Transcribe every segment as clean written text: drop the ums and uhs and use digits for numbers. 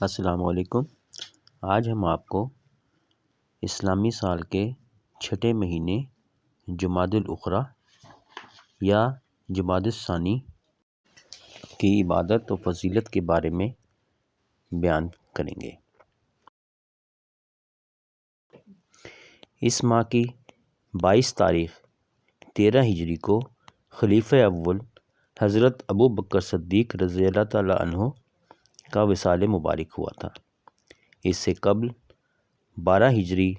السلام علیکم۔ آج ہم آپ کو اسلامی سال کے چھٹے مہینے جمادی الاخری یا جمادی الثانی کی عبادت و فضیلت کے بارے میں بیان کریں گے۔ اس ماہ کی 22 تاریخ 13 ہجری کو خلیفہ اول حضرت ابو بکر صدیق رضی اللہ تعالیٰ عنہ کا وصال مبارک ہوا تھا۔ اس سے قبل 12 ہجری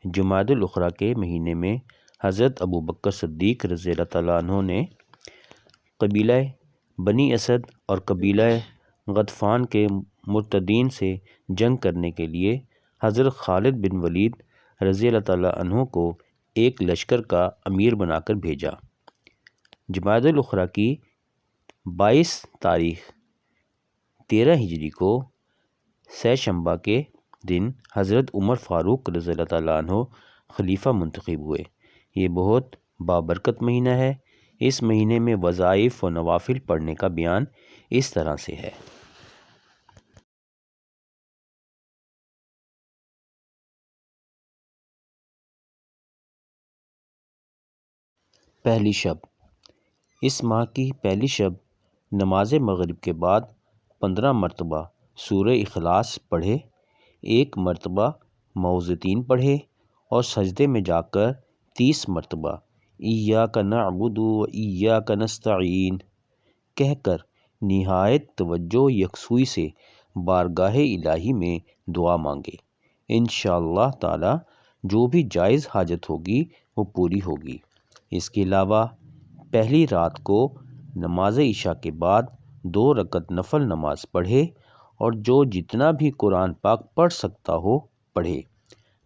جمادی الاخری کے مہینے میں حضرت ابو بکر صدیق رضی اللہ تعالیٰ عنہ نے قبیلہ بنی اسد اور قبیلہ غطفان کے مرتدین سے جنگ کرنے کے لیے حضرت خالد بن ولید رضی اللہ تعالیٰ عنہ کو ایک لشکر کا امیر بنا کر بھیجا۔ جمادی الاخری کی 22 تاریخ 13 ہجری کو سہ شنبہ کے دن حضرت عمر فاروق رضی اللہ تعالیٰ عنہ خلیفہ منتخب ہوئے۔ یہ بہت بابرکت مہینہ ہے۔ اس مہینے میں وظائف و نوافل پڑھنے کا بیان اس طرح سے ہے۔ پہلی شب۔ اس ماہ کی پہلی شب نماز مغرب کے بعد 15 مرتبہ سورہ اخلاص پڑھے، 1 مرتبہ معوذتین پڑھے اور سجدے میں جا کر 30 مرتبہ ایاک نعبد و ایاک نستعین کہہ کر نہایت توجہ یکسوئی سے بارگاہ الہی میں دعا مانگے۔ انشاءاللہ تعالی جو بھی جائز حاجت ہوگی وہ پوری ہوگی۔ اس کے علاوہ پہلی رات کو نماز عشاء کے بعد 2 رکعت نفل نماز پڑھے اور جو جتنا بھی قرآن پاک پڑھ سکتا ہو پڑھے۔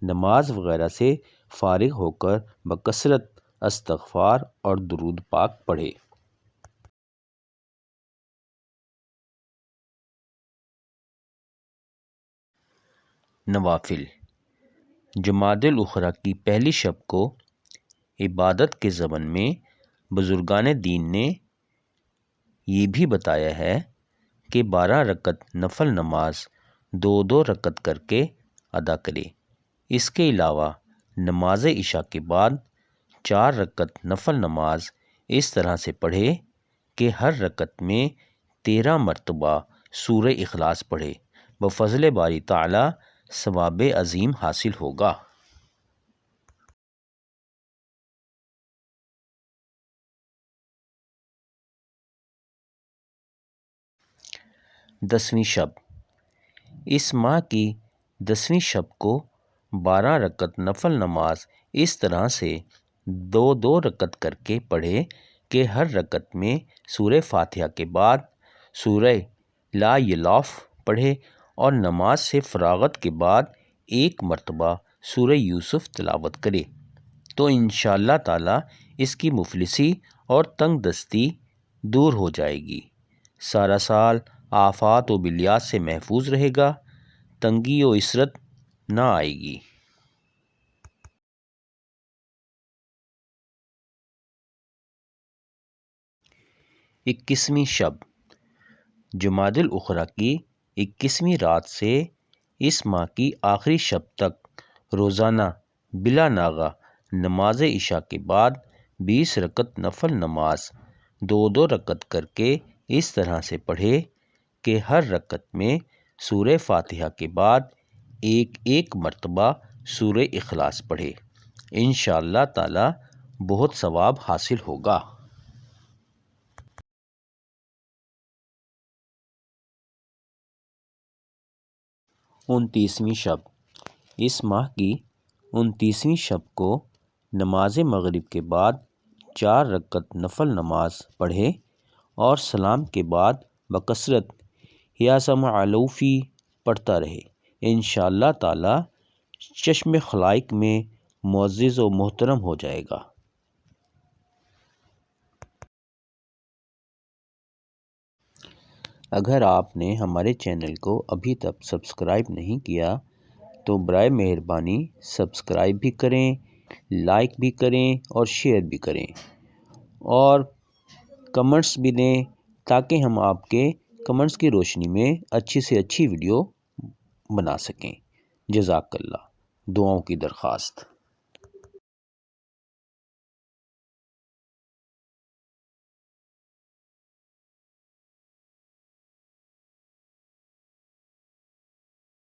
نماز وغیرہ سے فارغ ہو کر بکثرت استغفار اور درود پاک پڑھے۔ نوافل۔ جمادی الاخری کی پہلی شب کو عبادت کے ضمن میں بزرگان دین نے یہ بھی بتایا ہے کہ 12 رکعت نفل نماز 2 رکعت کر کے ادا کرے۔ اس کے علاوہ نماز عشاء کے بعد 4 رکعت نفل نماز اس طرح سے پڑھے کہ ہر رکعت میں 13 مرتبہ سورہ اخلاص پڑھے۔ بفضل باری تعالی ثواب عظیم حاصل ہوگا۔ دسویں شب۔ اس ماہ کی 10ویں شب کو 12 رکعت نفل نماز اس طرح سے 2 رکعت کر کے پڑھے کہ ہر رکعت میں سورہ فاتحہ کے بعد سورہ لا یلاف پڑھے اور نماز سے فراغت کے بعد 1 مرتبہ سورہ یوسف تلاوت کرے تو انشاءاللہ تعالی اس کی مفلسی اور تنگ دستی دور ہو جائے گی۔ سارا سال آفات و بلیات سے محفوظ رہے گا، تنگی و عسرت نہ آئے گی۔ اکیسویں شب۔ جمادی الاخری کی 21ویں رات سے اس ماہ کی آخری شب تک روزانہ بلا ناغہ نماز عشاء کے بعد 20 رکعت نفل نماز 2 رکعت کر کے اس طرح سے پڑھے کہ ہر رکعت میں سورہ فاتحہ کے بعد 1 مرتبہ سورہ اخلاص پڑھے۔ انشاءاللہ تعالی بہت ثواب حاصل ہوگا۔ 29ویں شب۔ اس ماہ کی 29ویں شب کو نماز مغرب کے بعد 4 رکعت نفل نماز پڑھے اور سلام کے بعد بکثرت یا سمع علوفی پڑھتا رہے۔ انشاءاللہ تعالی چشم خلائق میں معزز و محترم ہو جائے گا۔ اگر آپ نے ہمارے چینل کو ابھی تک سبسکرائب نہیں کیا تو برائے مہربانی سبسکرائب بھی کریں، لائک بھی کریں اور شیئر بھی کریں اور کمنٹس بھی دیں تاکہ ہم آپ کے کمنٹس کی روشنی میں اچھی سے اچھی ویڈیو بنا سکیں۔ جزاک اللہ۔ دعاؤں کی درخواست۔